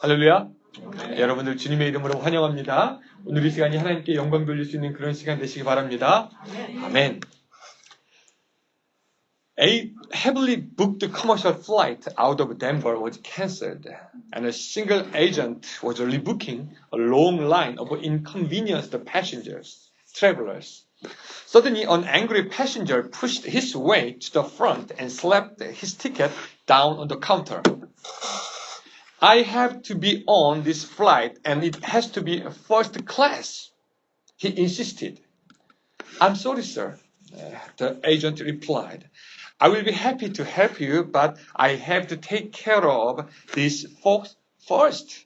할렐루야. 여러분들 주님의 이름으로 환영합니다. 오늘 이 시간이 하나님께 영광 돌릴 수 있는 그런 시간 되시기 바랍니다. 아멘. A heavily booked commercial flight out of Denver was cancelled, and a single agent was rebooking a long line of inconvenienced passengers, travelers. Suddenly, an angry passenger pushed his way to the front and slapped his ticket down on the counter. I have to be on this flight and it has to be first class, he insisted. I'm sorry, sir, the agent replied. I will be happy to help you, but I have to take care of these folks first.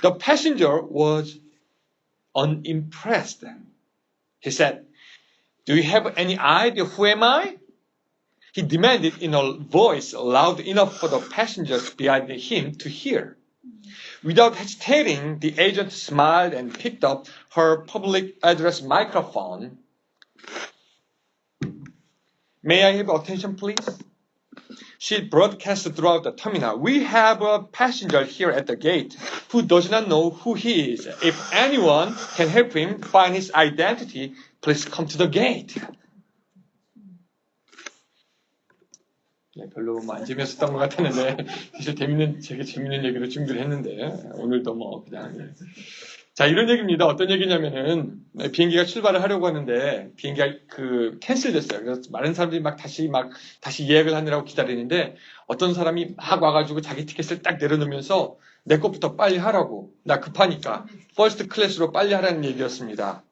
The passenger was unimpressed. He said, do you have any idea who am I? He demanded in a voice loud enough for the passengers behind him to hear. Without hesitating, the agent smiled and picked up her public address microphone. May I have attention, please? She broadcast throughout the terminal. We have a passenger here at the gate who does not know who he is. If anyone can help him find his identity, please come to the gate. 네, 별로 안 재미없었던 것 같았는데 사실 되게 재밌는 얘기로 준비를 했는데 오늘도 뭐 그냥 자 이런 얘기입니다. 어떤 얘기냐면은 비행기가 출발을 하려고 하는데 비행기가 캔슬됐어요. 그래서 많은 사람들이 다시 예약을 하느라고 기다리는데 어떤 사람이 막 와가지고 자기 티켓을 딱 내려놓으면서 내 것부터 빨리 하라고 나 급하니까 퍼스트 클래스로 빨리 하라는 얘기였습니다.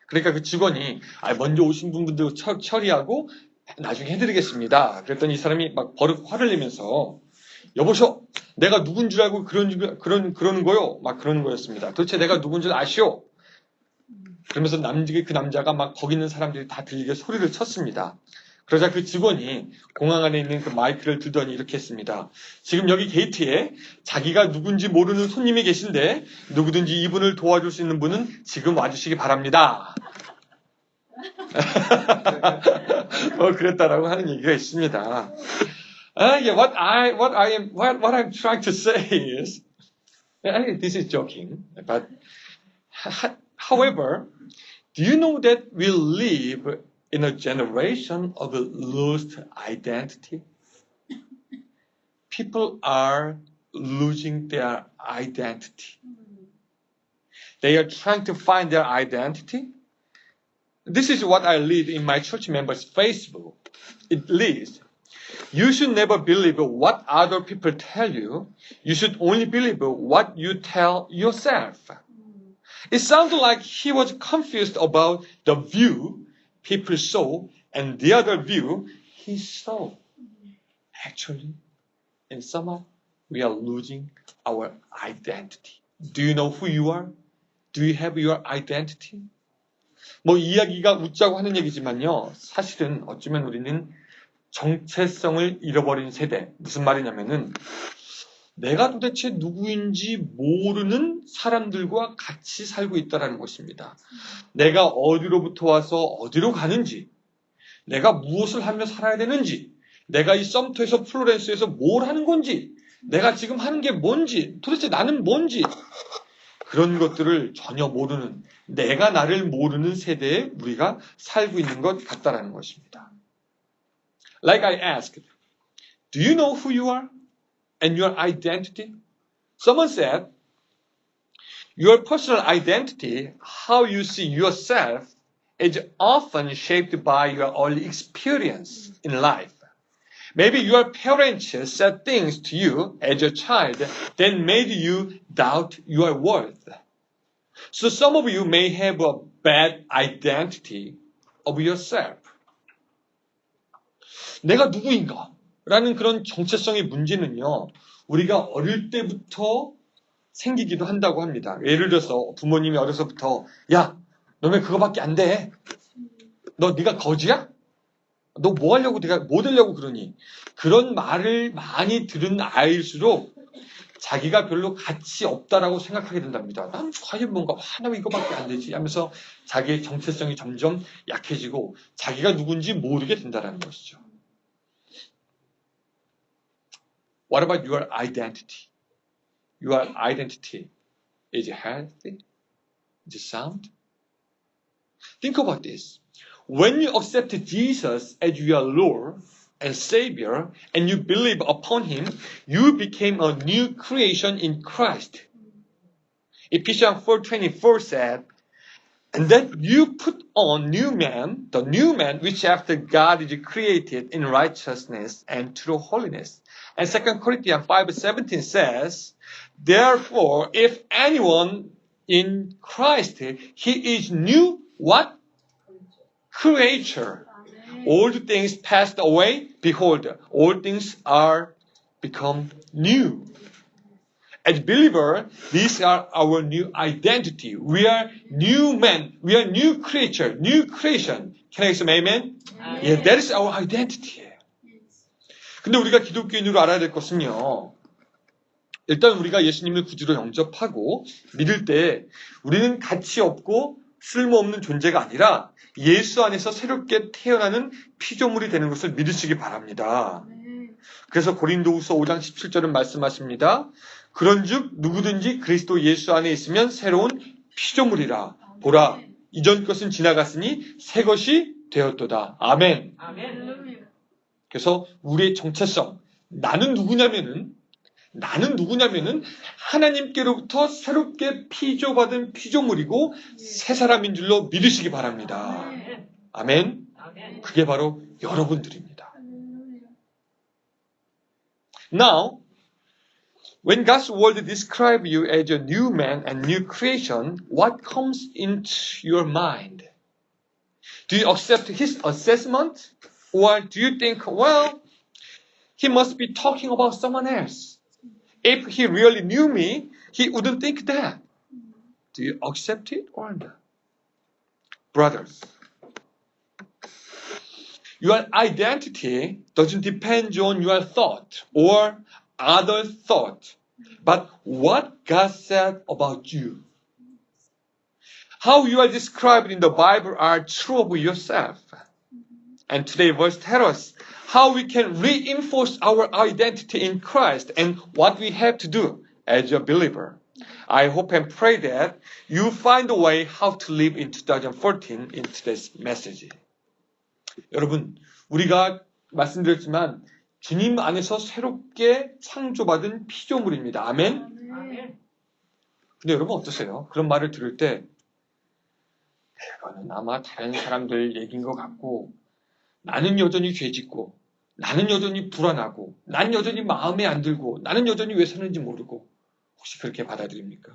그러니까 그 직원이 먼저 오신 분들 처리하고 나중에 해드리겠습니다. 그랬더니 이 사람이 막 버릇 화를 내면서 여보쇼 내가 누군 줄 알고 그러는 거요? 막 그러는 거였습니다. 도대체 내가 누군 줄 아시오? 그러면서 그 남자가 막 거기 있는 사람들이 다 들리게 소리를 쳤습니다. 그러자 그 직원이 공항 안에 있는 그 마이크를 들더니 이렇게 했습니다. 지금 여기 게이트에 자기가 누군지 모르는 손님이 계신데 누구든지 이분을 도와줄 수 있는 분은 지금 와주시기 바랍니다. 그랬다라고 하는 얘기가 있습니다. What I'm trying to say is, this is joking, but however, do you know that we live in a generation of lost identity? People are losing their identity. They are trying to find their identity. This is what I read in my church members' Facebook. It reads, you should never believe what other people tell you. You should only believe what you tell yourself. It sounded like he was confused about the view people saw and the other view he saw. Actually, in sum, we are losing our identity. Do you know who you are? Do you have your identity? 이야기가 웃자고 하는 얘기지만요. 사실은 어쩌면 우리는 정체성을 잃어버린 세대. 무슨 말이냐면은 내가 도대체 누구인지 모르는 사람들과 같이 살고 있다는 것입니다. 내가 어디로부터 와서 어디로 가는지, 내가 무엇을 하며 살아야 되는지, 내가 이 썸터에서 플로렌스에서 뭘 하는 건지, 내가 지금 하는 게 뭔지, 도대체 나는 뭔지 그런 것들을 전혀 모르는 내가 나를 모르는 세대에 우리가 살고 있는 것 같다라는 것입니다. Like I asked, do you know who you are and your identity? Someone said, your personal identity, how you see yourself, is often shaped by your early experience in life. Maybe your parents said things to you as a child that made you doubt your worth. So some of you may have a bad identity of yourself. 내가 누구인가? 라는 그런 정체성의 문제는요. 우리가 어릴 때부터 생기기도 한다고 합니다. 예를 들어서 부모님이 어려서부터 야, 너네 그거밖에 안 돼. 네가 거지야? 너 뭐 하려고 네가 뭐 되려고 그러니? 그런 말을 많이 들은 아이일수록 자기가 별로 가치 없다라고 생각하게 된답니다. 난 과연 뭔가 나 이거밖에 안 되지 하면서 자기의 정체성이 점점 약해지고 자기가 누군지 모르게 된다는 것이죠. What about your identity? your identity is healthy? Is it sound? Think about this. When you accept Jesus as your Lord and Savior, and you believe upon Him, you became a new creation in Christ. Ephesians 4:24 said, and that you put on new man, the new man which after God is created in righteousness and true holiness. And 2 Corinthians 5:17 says, therefore, if anyone in Christ, he is new, what? Creature. Old things passed away, behold, all things are become new. As believer, these are our new identity. We are new men. We are new creature, new creation. Can I say amen? Yeah, that is our identity. 근데 우리가 기독교인으로 알아야 될 것은요. 일단 우리가 예수님을 구주로 영접하고 믿을 때 우리는 가치 없고 쓸모없는 존재가 아니라 예수 안에서 새롭게 태어나는 피조물이 되는 것을 믿으시기 바랍니다. 그래서 고린도후서 5장 17절은 말씀하십니다. 그런즉 누구든지 그리스도 예수 안에 있으면 새로운 피조물이라. 보라, 이전 것은 지나갔으니 새 것이 되었도다. 아멘. 그래서 우리의 정체성, 나는 누구냐면은 하나님께로부터 새롭게 피조받은 피조물이고 새 사람인 줄로 믿으시기 바랍니다. 아멘. 그게 바로 여러분들입니다. Now, when God's word describes you as a new man and new creation, what comes into your mind? Do you accept his assessment? Or do you think, well, he must be talking about someone else? If he really knew me, he wouldn't think that. Do you accept it or not? Brothers, your identity doesn't depend on your thought or other thought, but what God said about you. How you are described in the Bible are true of yourself. And today's verse tells us how we can reinforce our identity in Christ and what we have to do as a believer. I hope and pray that you find a way how to live in 2014 in today's message. 여러분, 우리가 말씀드렸지만 주님 안에서 새롭게 창조받은 피조물입니다. 아멘? 근데 여러분 어떠세요? 그런 말을 들을 때 이거는 아마 다른 사람들 얘기인 것 같고 나는 여전히 죄짓고 나는 여전히 불안하고 나는 여전히 마음에 안 들고 나는 여전히 왜 사는지 모르고 혹시 그렇게 받아들입니까?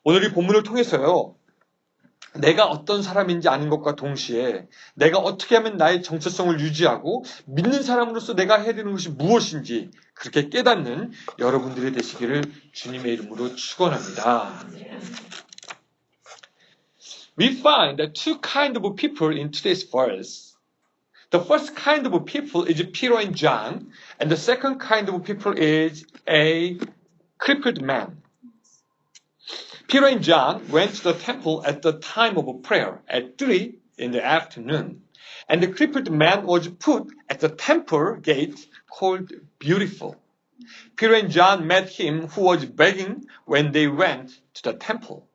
오늘 이 본문을 통해서요. 내가 어떤 사람인지 아는 것과 동시에 내가 어떻게 하면 나의 정체성을 유지하고 믿는 사람으로서 내가 해야 되는 것이 무엇인지 그렇게 깨닫는 여러분들이 되시기를 주님의 이름으로 축원합니다. We find that two kinds of people in today's verse. The first kind of people is Peter and John, and the second kind of people is a crippled man. Peter and John went to the temple at the time of prayer at 3 in the afternoon, and the crippled man was put at the temple gate called Beautiful. Peter and John met him who was begging when they went to the temple.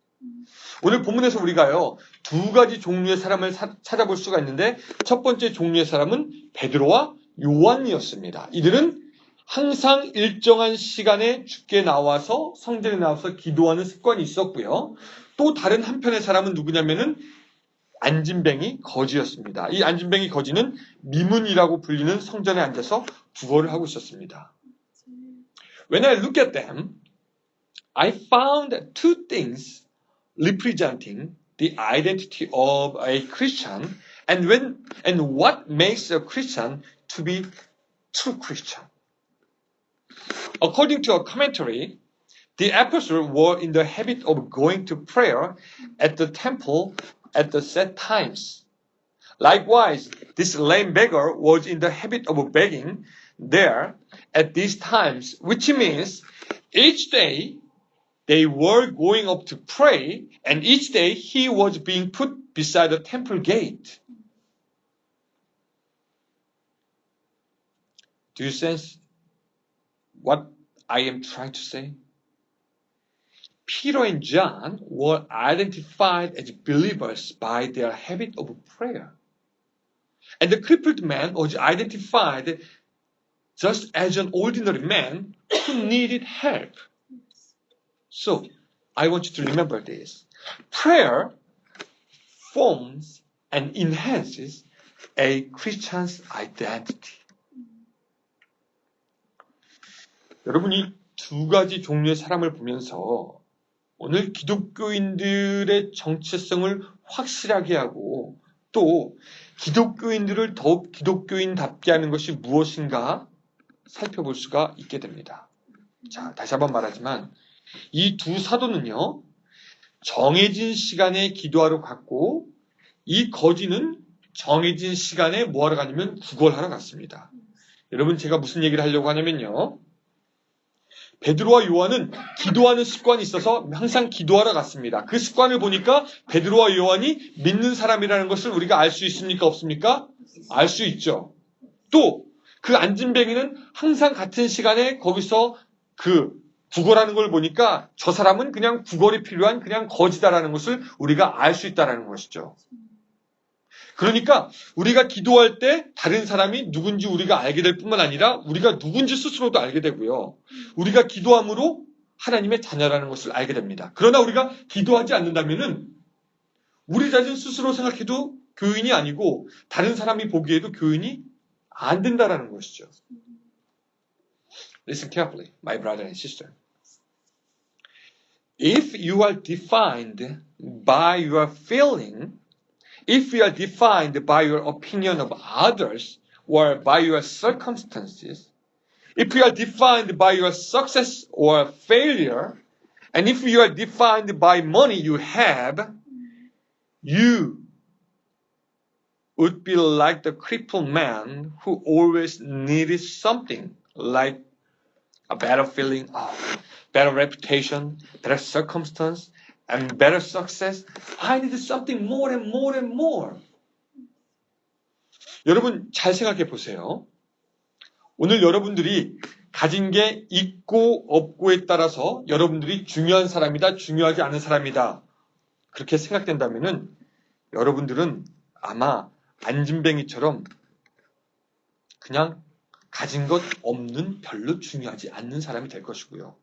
오늘 본문에서 우리가요, 두 가지 종류의 사람을 찾아볼 수가 있는데 첫 번째 종류의 사람은 베드로와 요한이었습니다. 이들은 항상 일정한 시간에 주께 나와서 성전에 나와서 기도하는 습관이 있었고요. 또 다른 한편의 사람은 누구냐면은 안진뱅이 거지였습니다. 이 안진뱅이 거지는 미문이라고 불리는 성전에 앉아서 구걸을 하고 있었습니다. When I look at them, I found two things representing the identity of a Christian and what makes a Christian to be true Christian. According to a commentary, the apostles were in the habit of going to prayer at the temple at the set times. Likewise, this lame beggar was in the habit of begging there at these times, which means each day they were going up to pray, and each day he was being put beside the temple gate. Do you sense what I am trying to say? Peter and John were identified as believers by their habit of prayer. And the crippled man was identified just as an ordinary man who needed help. So, I want you to remember this. Prayer forms and enhances a Christian's identity. 여러분이 두 가지 종류의 사람을 보면서 오늘 기독교인들의 정체성을 확실하게 하고 또 기독교인들을 더욱 기독교인답게 하는 것이 무엇인가 살펴볼 수가 있게 됩니다. 자, 다시 한번 말하지만 이 두 사도는요, 정해진 시간에 기도하러 갔고 이 거지는 정해진 시간에 뭐하러 가냐면 구걸하러 갔습니다. 여러분 제가 무슨 얘기를 하려고 하냐면요. 베드로와 요한은 기도하는 습관이 있어서 항상 기도하러 갔습니다. 그 습관을 보니까 베드로와 요한이 믿는 사람이라는 것을 우리가 알 수 있습니까? 없습니까? 알 수 있죠. 또 그 안진뱅이는 항상 같은 시간에 거기서 그 구걸하는 걸 보니까 저 사람은 그냥 구걸이 필요한 그냥 거지다라는 것을 우리가 알 수 있다는 것이죠. 그러니까 우리가 기도할 때 다른 사람이 누군지 우리가 알게 될 뿐만 아니라 우리가 누군지 스스로도 알게 되고요. 우리가 기도함으로 하나님의 자녀라는 것을 알게 됩니다. 그러나 우리가 기도하지 않는다면은 우리 자신 스스로 생각해도 교인이 아니고 다른 사람이 보기에도 교인이 안 된다라는 것이죠. Listen carefully, my brother and sister. If you are defined by your feeling, if you are defined by your opinion of others or by your circumstances, if you are defined by your success or failure, and if you are defined by money you have, you would be like the crippled man who always needed something like a better feeling, better reputation, better circumstance, and better success. I need something more and more and more. 여러분 잘 생각해 보세요. 오늘 여러분들이 가진 게 있고 없고에 따라서 여러분들이 중요한 사람이다, 중요하지 않은 사람이다. 그렇게 생각된다면은 여러분들은 아마 안진뱅이처럼 그냥 가진 것 없는 별로 중요하지 않는 사람이 될 것이고요.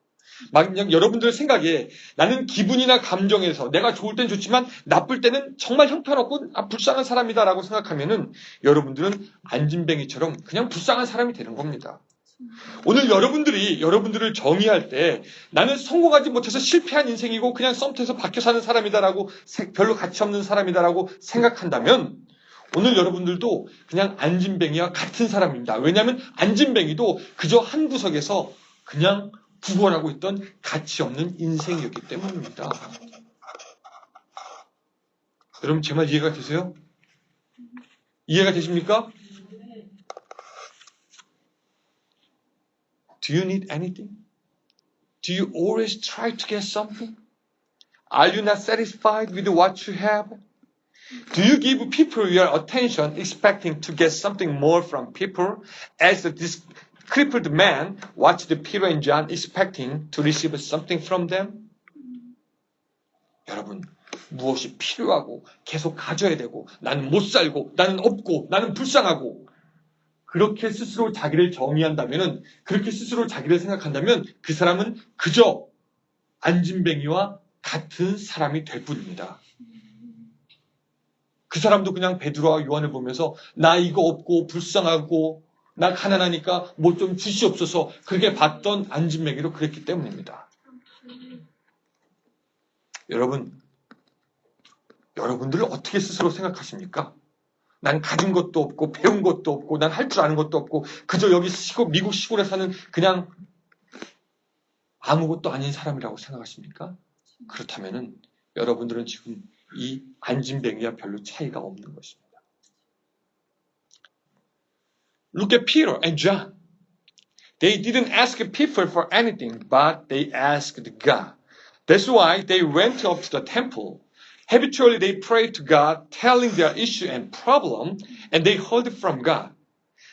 만약 여러분들 생각에 나는 기분이나 감정에서 내가 좋을 땐 좋지만 나쁠 때는 정말 형편없고 불쌍한 사람이다라고 생각하면은 여러분들은 안진뱅이처럼 그냥 불쌍한 사람이 되는 겁니다. 오늘 여러분들을 정의할 때 나는 성공하지 못해서 실패한 인생이고 그냥 썸터에서 박혀 사는 사람이다라고 별로 가치 없는 사람이다라고 생각한다면 오늘 여러분들도 그냥 안진뱅이와 같은 사람입니다. 왜냐하면 안진뱅이도 그저 한 구석에서 그냥 구걸하고 있던 가치 없는 인생이었기 때문입니다. 여러분 제 말 이해가 되세요? 이해가 되십니까? Do you need anything? Do you always try to get something? Are you not satisfied with what you have? Do you give people your attention expecting to get something more from people as this crippled man watched Peter and John expecting to receive something from them? 여러분, 무엇이 필요하고 계속 가져야 되고 나는 못 살고 나는 없고 나는 불쌍하고 그렇게 스스로 자기를 정의한다면 그렇게 스스로 자기를 생각한다면 그 사람은 그저 안진뱅이와 같은 사람이 될 뿐입니다. 그 사람도 그냥 베드로와 요한을 보면서 나 이거 없고 불쌍하고 나 가난하니까 뭐 좀 주시옵소서 그렇게 봤던 안진뱅이로 그랬기 때문입니다. 여러분들 어떻게 스스로 생각하십니까? 난 가진 것도 없고 배운 것도 없고 난 할 줄 아는 것도 없고 그저 여기 미국 시골에 사는 그냥 아무것도 아닌 사람이라고 생각하십니까? 그렇다면은 여러분들은 지금 이 안진뱅이와 별로 차이가 없는 것입니다. Look at Peter and John. They didn't ask people for anything, but they asked God. That's why they went up to the temple. Habitually, they prayed to God, telling their issue and problem, and they heard from God.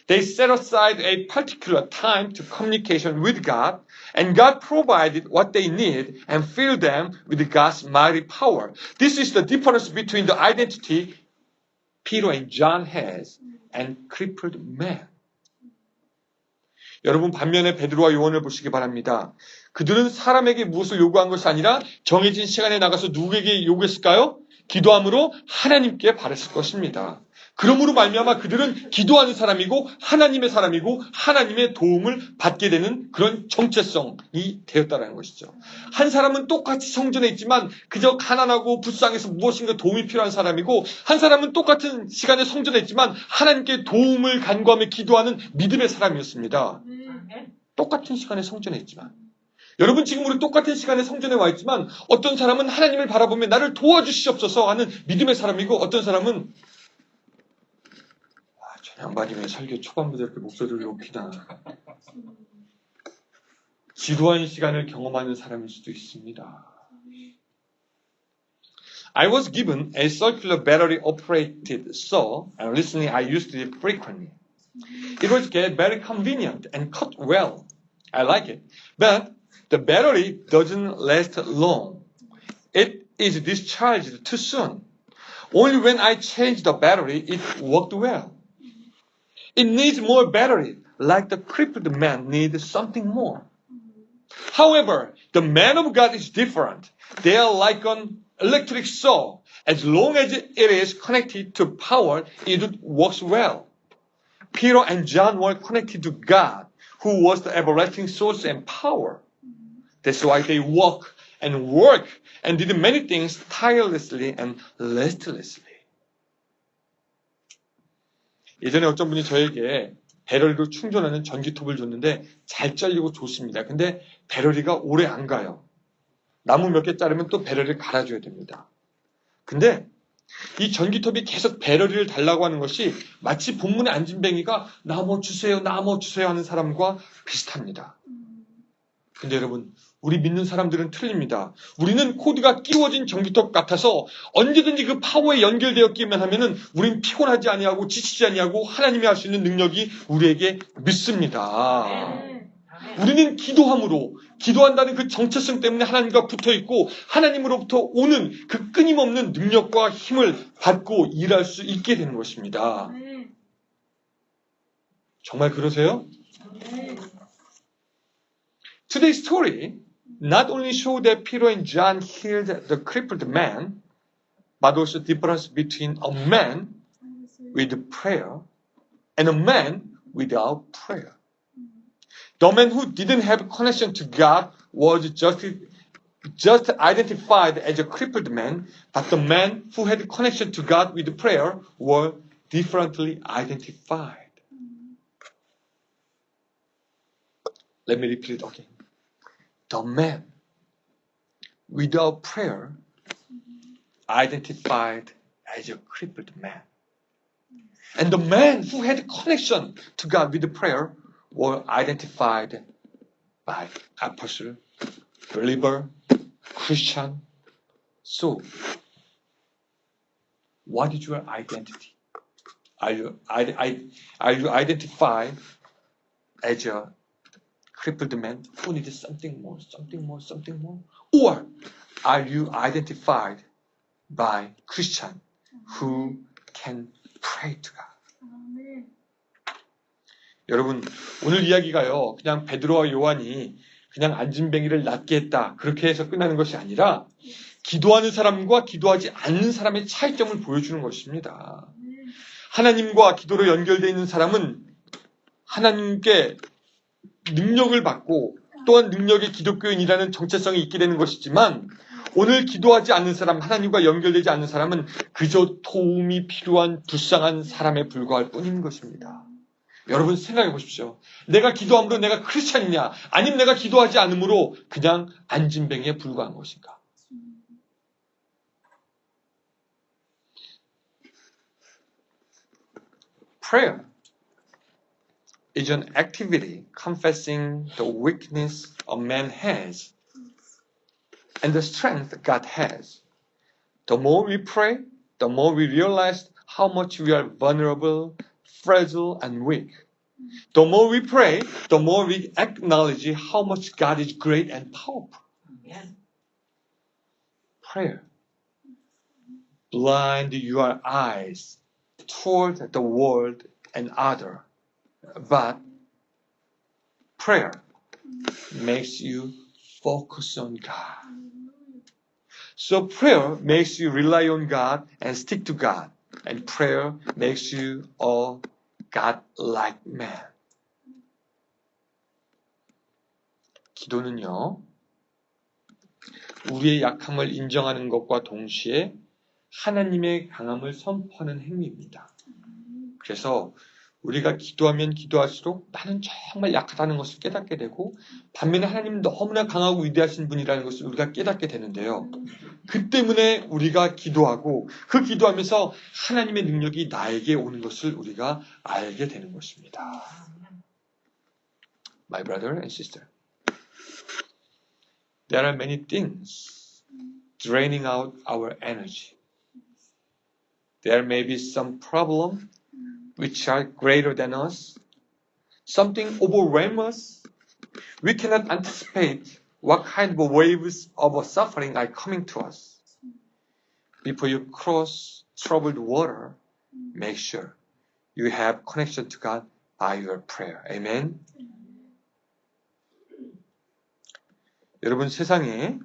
They set aside a particular time to communication with God, and God provided what they need and filled them with God's mighty power. This is the difference between the identity Peter and John has and crippled man. 여러분 반면에 베드로와 요한을 보시기 바랍니다. 그들은 사람에게 무엇을 요구한 것이 아니라 정해진 시간에 나가서 누구에게 요구했을까요? 기도함으로 하나님께 바랬을 것입니다. 그러므로 말미암아 그들은 기도하는 사람이고 하나님의 사람이고 하나님의 도움을 받게 되는 그런 정체성이 되었다는 것이죠. 한 사람은 똑같이 성전에 있지만 그저 가난하고 불쌍해서 무엇인가 도움이 필요한 사람이고 한 사람은 똑같은 시간에 성전에 있지만 하나님께 도움을 간구하며 기도하는 믿음의 사람이었습니다. 똑같은 시간에 성전에 있지만 여러분 지금 우리 똑같은 시간에 성전에 와 있지만 어떤 사람은 하나님을 바라보며 나를 도와주시옵소서 하는 믿음의 사람이고 어떤 사람은 저 양반이면 설교 초반부터 이렇게 목소리를 높이나 지루한 시간을 경험하는 사람일 수도 있습니다. I was given a circular battery operated saw and recently I used it frequently. It was very convenient and cut well. I like it. But the battery doesn't last long. It is discharged too soon. Only when I changed the battery, it worked well. It needs more battery, like the crippled man needs something more. However, the man of God is different. They are like an electric saw. As long as it is connected to power, it works well. Peter and John were connected to God, who was the everlasting source and power. That's why they walk and work and did many things tirelessly and restlessly. 예전에 어떤 분이 저에게 배럴이로 충전하는 전기톱을 줬는데 잘 잘리고 좋습니다. 근데 배럴이가 오래 안 가요. 나무 몇 개 자르면 또 배럴을 갈아줘야 됩니다. 근데 이 전기톱이 계속 배럴이를 달라고 하는 것이 마치 본문의 안진뱅이가 나무 주세요 하는 사람과 비슷합니다. 근데 여러분 우리 믿는 사람들은 틀립니다. 우리는 코드가 끼워진 전기톱 같아서 언제든지 그 파워에 연결되었기만 하면은 우린 피곤하지 아니하고 지치지 아니하고 하나님이 할 수 있는 능력이 우리에게 믿습니다. 우리는 기도함으로 기도한다는 그 정체성 때문에 하나님과 붙어있고 하나님으로부터 오는 그 끊임없는 능력과 힘을 받고 일할 수 있게 되는 것입니다. 정말 그러세요? Today's story not only show that Peter and John healed the crippled man, but also the difference between a man with prayer and a man without prayer. The man who didn't have connection to God was just identified as a crippled man, but the man who had connection to God with prayer were differently identified. Let me repeat it again. The man without prayer identified as a crippled man. And the man who had connection to God with prayer were identified by apostle, believer, Christian. So, what is your identity? Are you identified as a crippled man who needs something more? Or are you identified by Christian who can pray to God? 여러분, 오늘 이야기가요, 그냥 베드로와 요한이 그냥 안진뱅이를 낫게 했다, 그렇게 해서 끝나는 것이 아니라 기도하는 사람과 기도하지 않는 사람의 차이점을 보여주는 것입니다. 하나님과 기도로 연결되어 있는 사람은 하나님께 능력을 받고 또한 능력의 기독교인이라는 정체성이 있게 되는 것이지만 오늘 기도하지 않는 사람, 하나님과 연결되지 않는 사람은 그저 도움이 필요한 불쌍한 사람에 불과할 뿐인 것입니다. 여러분 생각해 보십시오. 내가 기도함으로 내가 크리스찬이냐 아니면 내가 기도하지 않음으로 그냥 안진뱅이에 불과한 것인가? Prayer is an activity confessing the weakness a man has and the strength God has. The more we pray, the more we realize how much we are vulnerable, fragile, and weak. The more we pray, the more we acknowledge how much God is great and powerful. Prayer. Blind your eyes toward the world and other. But prayer makes you focus on God. So prayer makes you rely on God and stick to God. And prayer makes you a God-like man. 기도는요, 우리의 약함을 인정하는 것과 동시에 하나님의 강함을 선포하는 행위입니다. 그래서 우리가 기도하면 기도할수록 나는 정말 약하다는 것을 깨닫게 되고 반면에 하나님은 너무나 강하고 위대하신 분이라는 것을 우리가 깨닫게 되는데요. 그 때문에 우리가 기도하고 그 기도하면서 하나님의 능력이 나에게 오는 것을 우리가 알게 되는 것입니다. My brother and sister, there are many things draining out our energy. There may be some problem which are greater than us. Something overwhelms us. We cannot anticipate what kind of waves of suffering are coming to us. Before you cross troubled water, make sure you have connection to God by your prayer. Amen. 여러분, 세상에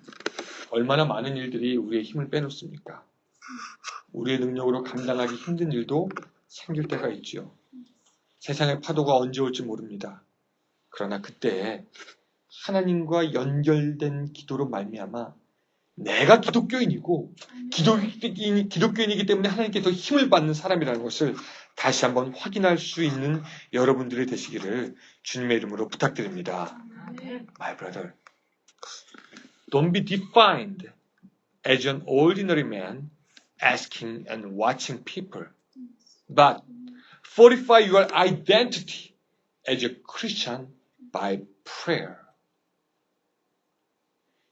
얼마나 많은 일들이 우리의 힘을 빼놓습니까? 우리의 능력으로 감당하기 힘든 일도 생길 때가 있죠. 세상의 파도가 언제 올지 모릅니다. 그러나 그때 하나님과 연결된 기도로 말미암아 내가 기독교인이고 기독교인이기 때문에 하나님께서 힘을 받는 사람이라는 것을 다시 한번 확인할 수 있는 여러분들이 되시기를 주님의 이름으로 부탁드립니다. My brother, don't be defined as an ordinary man asking and watching people, but fortify your identity as a Christian by prayer.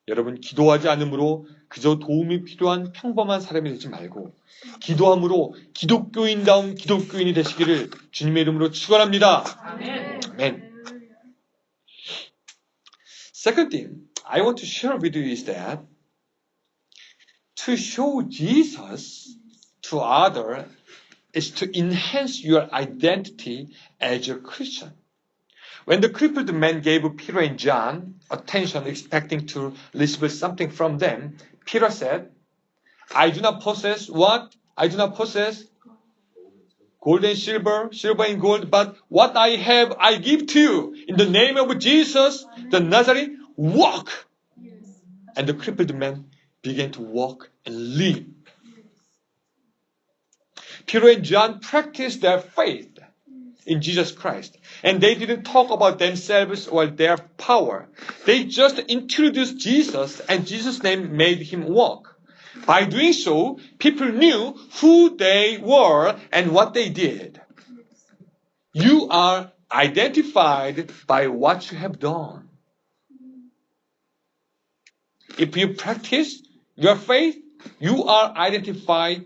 여러분, 기도하지 않음으로 그저 도움이 필요한 평범한 사람이 되지 말고 기도함으로 기독교인다운 기독교인이 되시기를 주님의 이름으로 축원합니다. 아멘. Second thing I want to share with you is that to show Jesus to others is to enhance your identity as a Christian. When the crippled man gave Peter and John attention, expecting to receive something from them, Peter said, I do not possess what? I do not possess gold and silver and gold, but what I have I give to you. In the name of Jesus, the Nazarene, walk. And the crippled man began to walk and live. Peter and John practiced their faith in Jesus Christ. And they didn't talk about themselves or their power. They just introduced Jesus, and Jesus' name made him walk. By doing so, people knew who they were and what they did. You are identified by what you have done. If you practice your faith, you are identified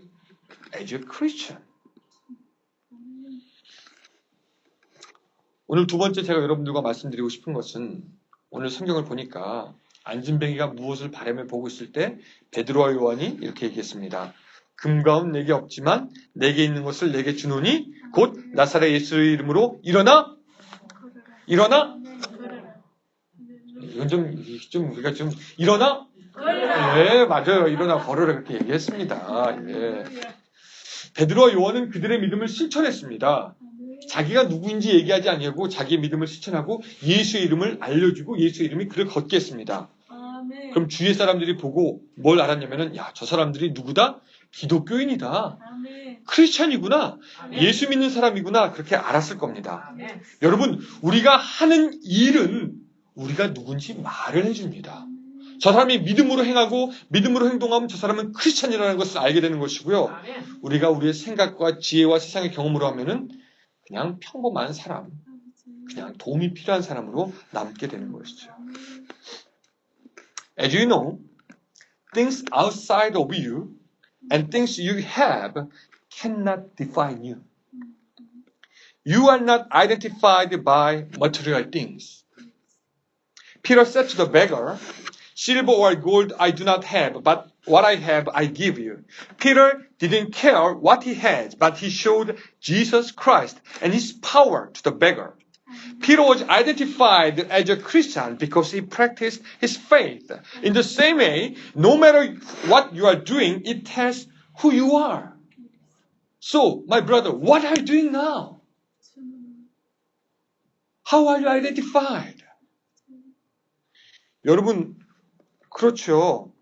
as a Christian. 오늘 두 번째 제가 여러분들과 말씀드리고 싶은 것은 오늘 성경을 보니까 안진뱅이가 무엇을 바라며 보고 있을 때 베드로와 요한이 이렇게 얘기했습니다. 금과 은 내게 없지만 내게 있는 것을 내게 주노니 곧 나사렛 예수의 이름으로 일어나. 이건 좀 우리가 좀 일어나. 예, 맞아요. 일어나 걸어라 그렇게 얘기했습니다. 예. 베드로와 요한은 그들의 믿음을 실천했습니다. 자기가 누구인지 얘기하지 아니하고 자기의 믿음을 실천하고 예수의 이름을 알려주고 예수의 이름이 그를 걷게 했습니다. 그럼 주위의 사람들이 보고 뭘 알았냐면은 야, 저 사람들이 누구다? 기독교인이다. 크리스찬이구나. 예수 믿는 사람이구나. 그렇게 알았을 겁니다. 여러분, 우리가 하는 일은 우리가 누군지 말을 해줍니다. 저 사람이 믿음으로 행하고 믿음으로 행동하면 저 사람은 크리스찬이라는 것을 알게 되는 것이고요. 우리가 우리의 생각과 지혜와 세상의 경험으로 하면은 그냥 평범한 사람, 그냥 도움이 필요한 사람으로 남게 되는 것이죠. As you know, things outside of you and things you have cannot define you. You are not identified by material things. Peter said to the beggar, silver or gold I do not have, but what I have I give you. Peter didn't care what he had, but he showed Jesus Christ and his power to the beggar. Peter was identified as a Christian because he practiced his faith. In the same way, no matter what you are doing, it tells who you are. So, my brother, what are you doing now? How are you identified? 여러분, 그렇죠.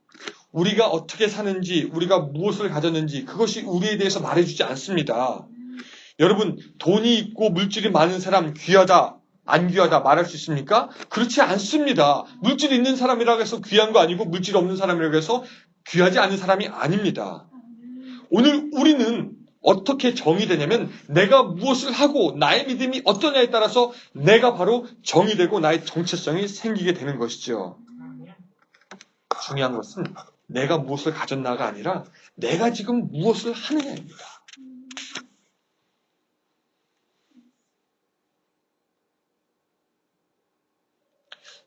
우리가 어떻게 사는지, 우리가 무엇을 가졌는지 그것이 우리에 대해서 말해주지 않습니다. 여러분, 돈이 있고 물질이 많은 사람 귀하다, 안 귀하다 말할 수 있습니까? 그렇지 않습니다. 물질이 있는 사람이라고 해서 귀한 거 아니고 물질이 없는 사람이라고 해서 귀하지 않은 사람이 아닙니다. 오늘 우리는 어떻게 정의되냐면 내가 무엇을 하고 나의 믿음이 어떠냐에 따라서 내가 바로 정의되고 나의 정체성이 생기게 되는 것이죠. 중요한 것은 내가 무엇을 가졌나가 아니라 내가 지금 무엇을 하느냐입니다.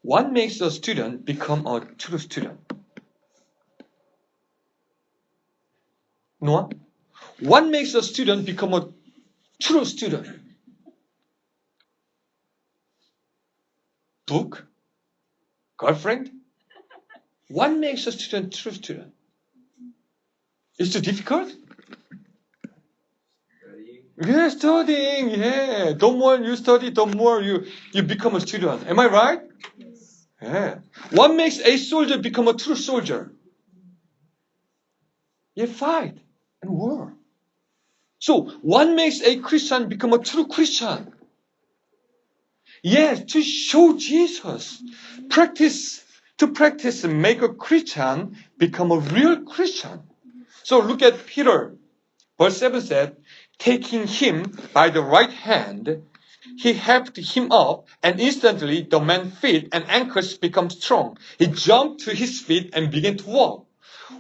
What makes a student become a true student? Noah? What makes a student become a true student? Book? Girlfriend? What makes a student a true student? Is it difficult? Yeah, studying. Yeah. The more you study, the more you become a student. Am I right? Yeah. What makes a soldier become a true soldier? You fight and war. So, what makes a Christian become a true Christian? Yes, to show Jesus. To practice and make a Christian become a real Christian. So look at Peter. Verse 7 said, taking him by the right hand, he helped him up, and instantly the man's feet and ankles became strong. He jumped to his feet and began to walk.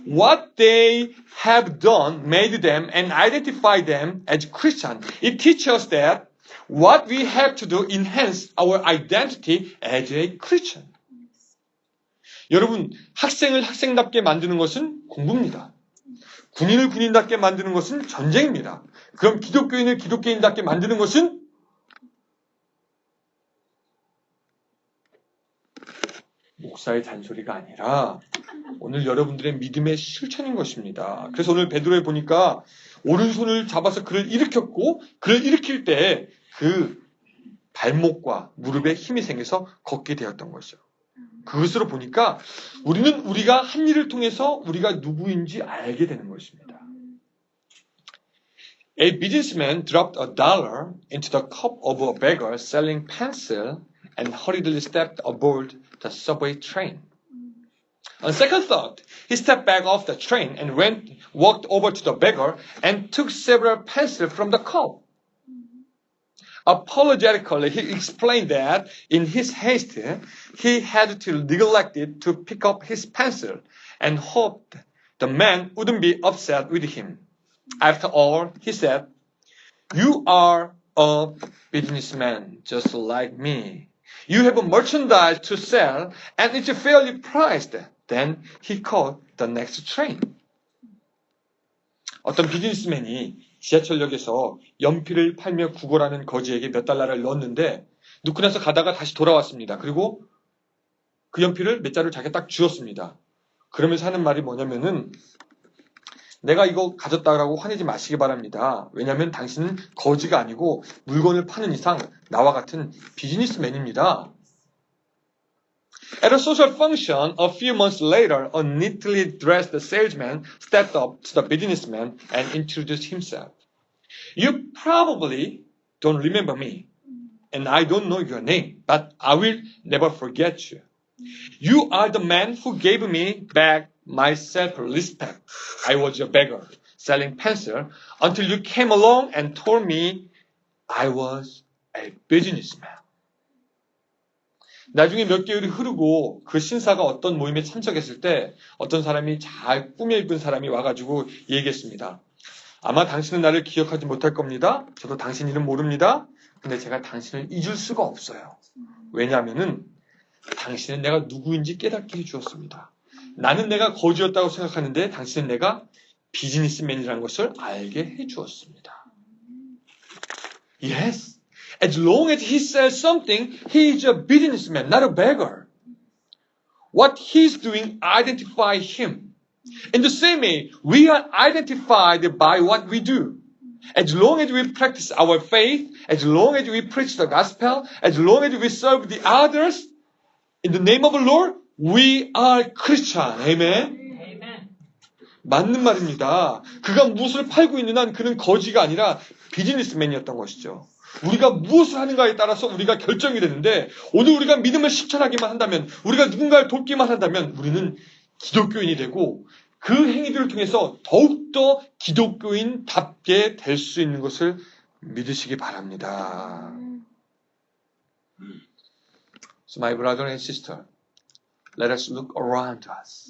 What they have done made them and identified them as Christians. It teaches us that what we have to do enhance our identity as a Christian. 여러분, 학생을 학생답게 만드는 것은 공부입니다. 군인을 군인답게 만드는 것은 전쟁입니다. 그럼 기독교인을 기독교인답게 만드는 것은 목사의 잔소리가 아니라 오늘 여러분들의 믿음의 실천인 것입니다. 그래서 오늘 베드로에 보니까 오른손을 잡아서 그를 일으켰고 그를 일으킬 때 그 발목과 무릎에 힘이 생겨서 걷게 되었던 거죠. 그것으로 보니까 우리는 우리가 한 일을 통해서 우리가 누구인지 알게 되는 것입니다. A businessman dropped $1 into the cup of a beggar selling pencil and hurriedly stepped aboard the subway train. On second thought, he stepped back off the train and walked over to the beggar and took several pencils from the cup. Apologetically, he explained that in his haste, he had to neglect it to pick up his pencil and hoped the man wouldn't be upset with him. After all, he said, you are a businessman just like me. You have a merchandise to sell and it's fairly priced. Then he caught the next train. 어떤 비즈니스맨이 지하철역에서 연필을 팔며 구걸하는 거지에게 몇 달러를 넣었는데 넣고 나서 가다가 다시 돌아왔습니다. 그리고 그 연필을 몇 자루를 자기가 딱 주었습니다. 그러면서 하는 말이 뭐냐면은 내가 이거 가졌다라고 화내지 마시기 바랍니다. 왜냐하면 당신은 거지가 아니고 물건을 파는 이상 나와 같은 비즈니스맨입니다. At a social function, a few months later, a neatly dressed salesman stepped up to the businessman and introduced himself. You probably don't remember me, and I don't know your name, but I will never forget you. You are the man who gave me back my self-respect. I was a beggar, selling pencil, until you came along and told me I was a businessman. 나중에 몇 개월이 흐르고 그 신사가 어떤 모임에 참석했을 때 어떤 사람이 잘 꾸며 입은 사람이 와가지고 얘기했습니다. 아마 당신은 나를 기억하지 못할 겁니다. 저도 당신 이름 모릅니다. 근데 제가 당신을 잊을 수가 없어요. 왜냐하면은 당신은 내가 누구인지 깨닫게 해주었습니다. 나는 내가 거지였다고 생각하는데 당신은 내가 비즈니스맨이라는 것을 알게 해주었습니다. Yes. As long as he sells something, he is a businessman, not a beggar. What he's doing identifies him. In the same way, we are identified by what we do. As long as we practice our faith, as long as we preach the gospel, as long as we serve the others, in the name of the Lord, we are Christian. Amen. 맞는 말입니다. 그가 무엇을 팔고 있는 한 그는 거지가 아니라 비즈니스맨이었던 것이죠. 우리가 무엇을 하는가에 따라서 우리가 결정이 되는데 오늘 우리가 믿음을 실천하기만 한다면 우리가 누군가를 돕기만 한다면 우리는 기독교인이 되고 그 행위들을 통해서 더욱더 기독교인답게 될 수 있는 것을 믿으시기 바랍니다. So my brother and sister, let us look around us.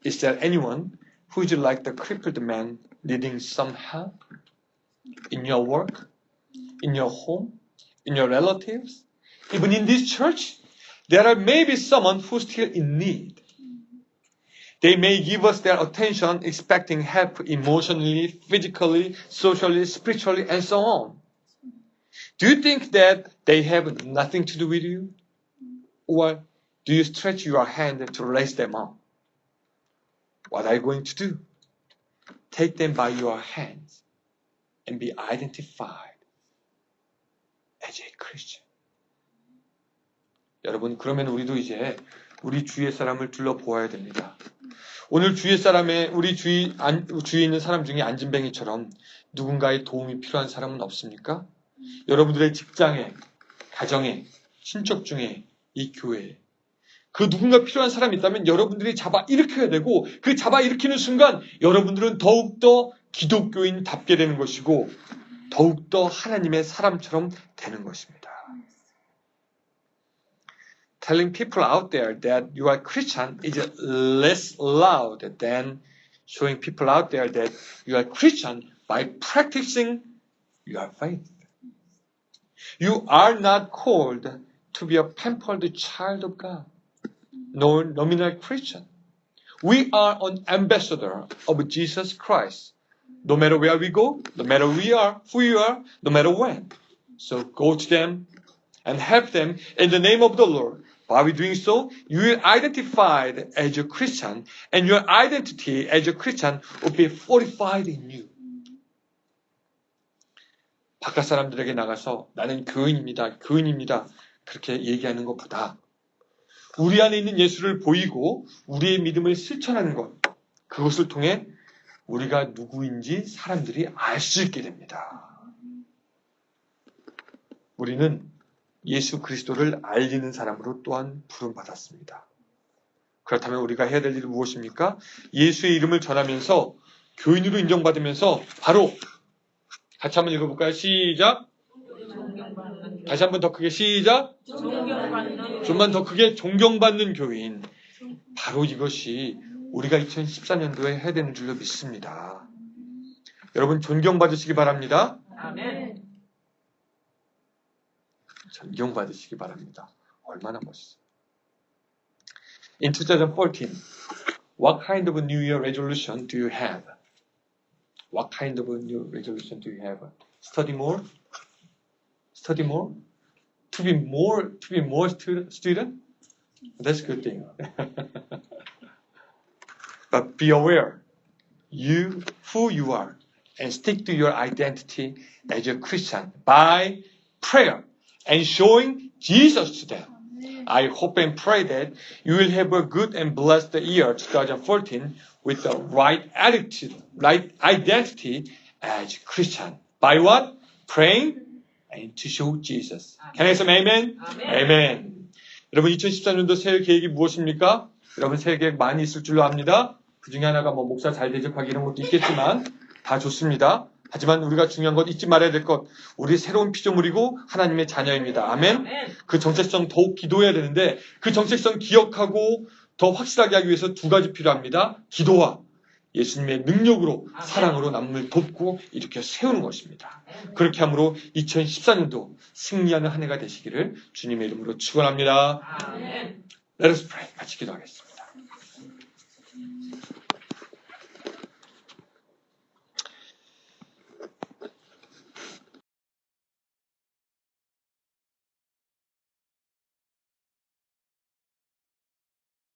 Is there anyone who is like the crippled man needing some help in your work, in your home, in your relatives? Even in this church, there are maybe someone who's still in need. They may give us their attention expecting help emotionally, physically, socially, spiritually, and so on. Do you think that they have nothing to do with you? Or do you stretch your hand to raise them up? What are you going to do? Take them by your hands and be identified as a Christian. 여러분, 그러면 우리도 이제 우리 주위의 사람을 둘러보아야 됩니다. 오늘 우리 주위에 있는 사람 중에 안진뱅이처럼 누군가의 도움이 필요한 사람은 없습니까? 여러분들의 직장에, 가정에, 친척 중에, 이 교회에 그 누군가 필요한 사람이 있다면 여러분들이 잡아 일으켜야 되고 그 잡아 일으키는 순간 여러분들은 더욱더 기독교인답게 되는 것이고 더욱더 하나님의 사람처럼 되는 것입니다. Telling people out there that you are Christian is less loud than showing people out there that you are Christian by practicing your faith. You are not called to be a pampered child of God, nor nominal Christian. We are an ambassador of Jesus Christ. No matter where we go, no matter who we are, no matter when. So go to them and help them in the name of the Lord. By doing so, you will identify as a Christian, and your identity as a Christian will be fortified in you. 바깥 사람들에게 나가서 나는 교인입니다. 그렇게 얘기하는 것보다 우리 안에 있는 예수를 보이고 우리의 믿음을 실천하는 것, 그것을 통해 우리가 누구인지 사람들이 알 수 있게 됩니다. 우리는 예수 그리스도를 알리는 사람으로 또한 부름받았습니다. 그렇다면 우리가 해야 될 일은 무엇입니까? 예수의 이름을 전하면서 교인으로 인정받으면서 바로 같이 한번 읽어볼까요? 시작! 다시 한번 더 크게 시작! 좀만 더 크게 존경받는 교인. 바로 이것이 우리가 2014년도에 해야 되는 줄로 믿습니다. 여러분 존경받으시기 바랍니다. 아멘. 존경받으시기 바랍니다. 얼마나 멋있어요. In 2014, what kind of New Year resolution do you have? What kind of new resolution do you have? Study more? Study more? To be more student? That's a good thing. But be aware, who you are, and stick to your identity as a Christian by prayer and showing Jesus to them. I hope and pray that you will have a good and blessed year 2014 with the right attitude, right identity as Christian. By what? Praying and to show Jesus. Can I say amen? Amen. 여러분 2014년도 새해 계획이 무엇입니까? 여러분 새해 계획 많이 있을 줄로 압니다. 그 중에 하나가 목사 잘 대접하기 이런 것도 있겠지만 다 좋습니다. 하지만 우리가 중요한 것 잊지 말아야 될 것, 우리 새로운 피조물이고 하나님의 자녀입니다. 아멘. 그 정체성 더욱 기도해야 되는데 그 정체성 기억하고 더 확실하게 하기 위해서 두 가지 필요합니다. 기도와 예수님의 능력으로 사랑으로 남을 돕고 이렇게 세우는 것입니다. 그렇게 함으로 2014년도 승리하는 한 해가 되시기를 주님의 이름으로 축원합니다. Let us pray. 같이 기도하겠습니다.